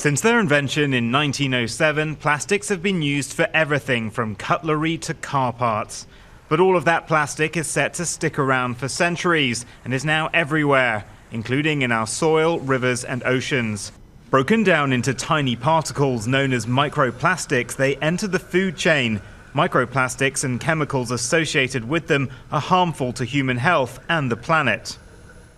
Since their invention in 1907, plastics have been used for everything from cutlery to car parts. But all of that plastic is set to stick around for centuries and is now everywhere, including in our soil, rivers and oceans. Broken down into tiny particles known as microplastics, they enter the food chain. Microplastics and chemicals associated with them are harmful to human health and the planet.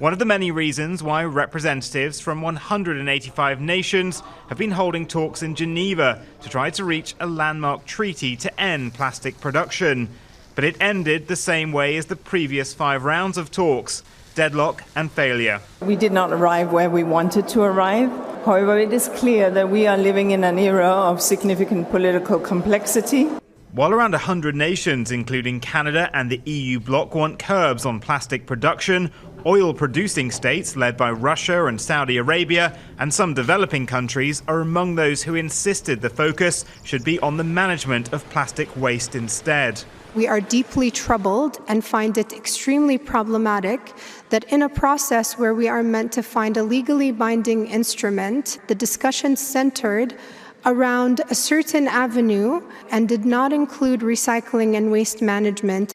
One of the many reasons why representatives from 185 nations have been holding talks in Geneva to try to reach a landmark treaty to end plastic production. But it ended the same way as the previous 5 rounds of talks: deadlock and failure. We did not arrive where we wanted to arrive. However, it is clear that we are living in an era of significant political complexity. While around 100 nations, including Canada and the EU bloc, want curbs on plastic production, oil-producing states led by Russia and Saudi Arabia and some developing countries are among those who insisted the focus should be on the management of plastic waste instead. We are deeply troubled and find it extremely problematic that in a process where we are meant to find a legally binding instrument, the discussion centered around a certain avenue and did not include recycling and waste management.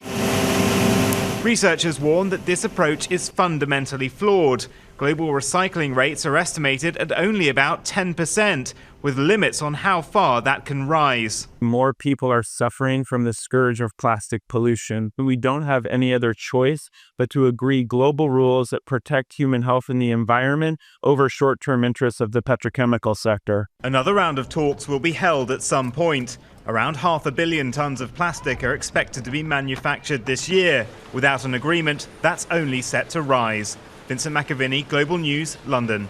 Researchers warn that this approach is fundamentally flawed. Global recycling rates are estimated at only about 10%, with limits on how far that can rise. More people are suffering from the scourge of plastic pollution. We don't have any other choice but to agree global rules that protect human health and the environment over short-term interests of the petrochemical sector. Another round of talks will be held at some point. Around 500 million tons of plastic are expected to be manufactured this year. Without an agreement, that's only set to rise. Vincent McAviney, Global News, London.